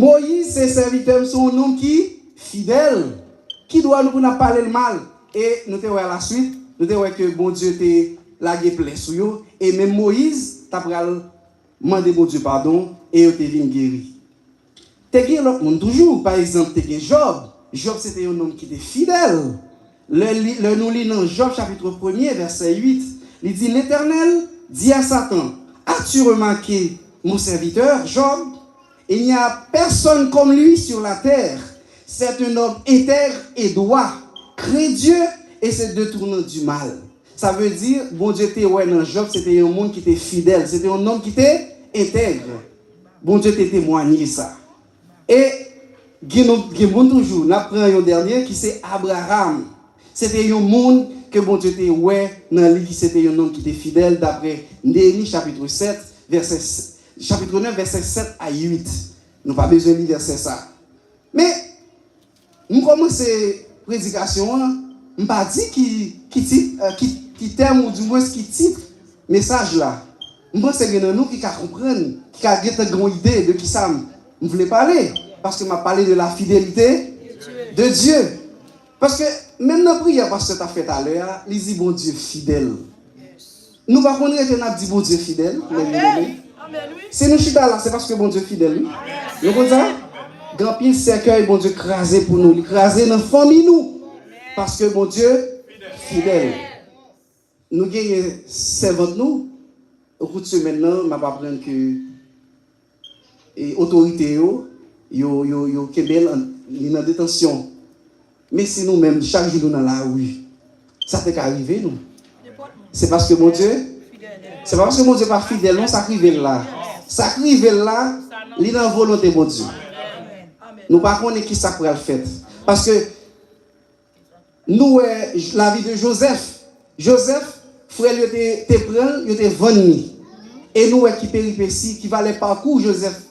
Moïse, ses serviteurs, sont un homme qui fidèle, qui doit nous parler le mal. Et nous te voyons à la suite, nous te voyons que bon Dieu te lagué plein sur eux. Et même Moïse, t'as demandé bon Dieu pardon, et il te venu guéri. T'es guéri l'autre monde toujours. Par exemple, t'es Job. Job, c'était un homme qui était fidèle. Nous lisons dans Job chapitre 1er, verset 8. Il dit, l'Éternel dit à Satan, as-tu remarqué mon serviteur Job? Il n'y a personne comme lui sur la terre. C'est un homme intègre et droit, craint Dieu et se détournant du mal. Ça veut dire, bon Dieu était ouais dans Job, c'était un monde qui était fidèle, c'était un homme qui était intègre. Bon Dieu t'a témoigné ça. Et il y a toujours, nous apprenons un dernier qui c'est Abraham. C'était un monde que bon Dieu était ouais dans lui, c'était un homme qui était fidèle d'après Néhémie chapitre 7, chapitre 9, verset 7 à 8. Nous n'avons pas besoin de lire verset ça. Mais, nous commençons la prédication, je ne pas dit qui terme ou du moins qui titre message là. Je pense que c'est nous qui comprennent, qui a une grande idée de qui ça je voulais parler. Parce que je parlé de la fidélité de Dieu. Parce que même dans la prière, parce que tu as fait à l'heure, il dit bon Dieu fidèle. Nous, par contre, on a dit bon Dieu fidèle. Si nous sommes là, c'est parce que bon Dieu fidèle. Vous comprenez ça? Grand pile cercueil, bon Dieu crasé pour nous. Crasé dans la famille, nous. Parce que bon Dieu fidèle. Nous gagnons servante nous. Au cours de ce maintenant, je vais apprendre que l'autorité, yo kebel en détention. Mais si nous-mêmes, chaque jour, nous dans la rue, ça peut arriver, nous. C'est parce que mon Dieu, c'est parce que mon Dieu n'est pas fidèle, non, ça arrive là. Ça arrive là, il est dans la volonté de mon Dieu. Nous ne savons pas qui ça pourrait le faire. Parce que nous, la vie de Joseph, frère, il était pris, il était vendu. Et nous, qui péripéties, qui va le parcours, Joseph,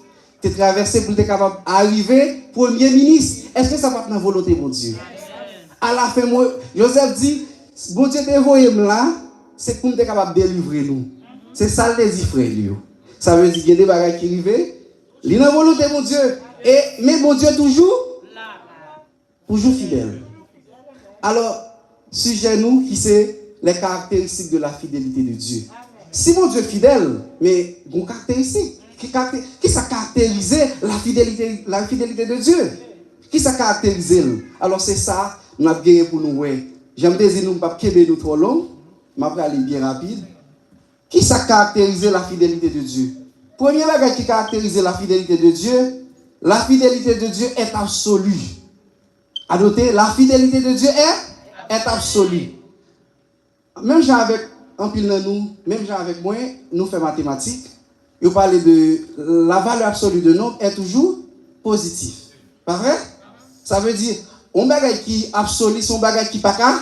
tu es traversé pour être capable d'arriver premier ministre. Est-ce que ça va être dans la volonté de mon Dieu? À la fin, Joseph dit, bon Dieu t'a envoyé là, c'est pour être capable de délivrer nous. C'est ça le désir, frère. Ça veut dire qu'il y a des bagages qui arrivent. Il est dans la volonté de mon Dieu. Mais mon Dieu toujours fidèle. Alors, sujet nous qui c'est les caractéristiques de la fidélité de Dieu. Si mon Dieu est fidèle, mais bon caractéristique. Qui ça caractérise la fidélité de Dieu? Qui ça caractérise? Alors c'est ça, nous avons gagné pour nous. J'aime dire nous ne pas nous trop long, mais après aller bien rapide. Qui ça caractérise la fidélité de Dieu? Premier bagage qui caractérise la fidélité de Dieu est absolue. À noter, la fidélité de Dieu est absolue. Même gens avec un pile de nous, même gens avec moi, nous faisons mathématiques. Vous parlez de la valeur absolue de nombre est toujours positive. Pas vrai? Ça veut dire, un bagage qui est absolu, son bagage qui n'est pas qu'à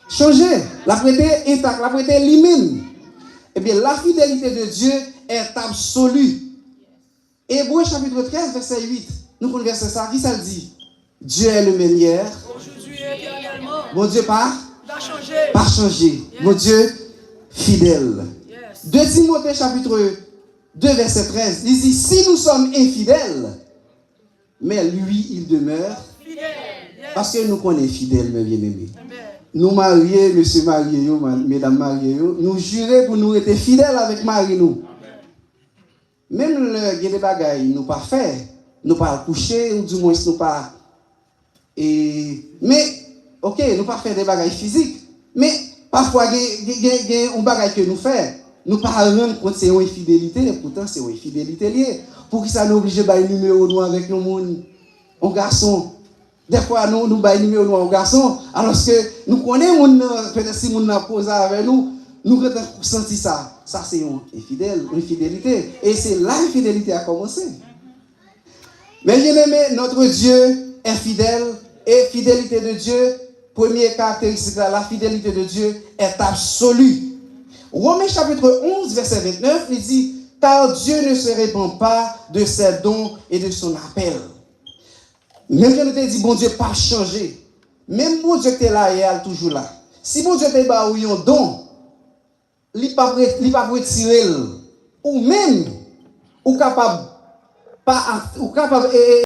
changer. La prêté intacte, la prêté lui-même. Eh bien, la fidélité de Dieu est absolue. Hébreux chapitre 13, verset 8. Nous conversons ça. Qui ça dit? Dieu est le même hier. Aujourd'hui et éternellement. Mon Dieu pas changé. Pas changé. Yes. Mon Dieu fidèle. Yes. 2 Timothée chapitre 2, verset 13. Il dit, si nous sommes infidèles, mais lui, il demeure fidèle. Yes. Parce que nous connaissons fidèles, mes bien-aimés. Nous mariés, monsieur marié, mesdames mariées, nous jurons pour nous être fidèles avec Marie nous. Même le des bagailles, nous pas faire, nous pas coucher, ou du moins nous pas. Mais, ok, nous pas faire des bagailles physiques. Mais parfois, il y a un bagage que nous faisons. Nous ne pas rendre compte que c'est une infidélité, pourtant c'est une infidélité liée. Pour que ça nous oblige à faire un numéro noir avec un garçon. Des fois, nous avons un numéro noir au garçon, alors que nous connaissons, peut-être si nous avons posé avec nous avons senti ça. Ça, c'est une infidélité. Et c'est là que l'infidélité a commencé. Mais bien aimé, notre Dieu est fidèle. Et fidélité de Dieu, première caractéristique, la fidélité de Dieu est absolue. Romains chapitre 11, verset 29, il dit, car Dieu ne se répand pas de ses dons et de son appel. Même quand nous te dit, bon Dieu, pas changé. Même bon Dieu qui est là, il est toujours là. Si bon Dieu te bat ou un don, il ne peut pas retirer. Ou même, ou capable,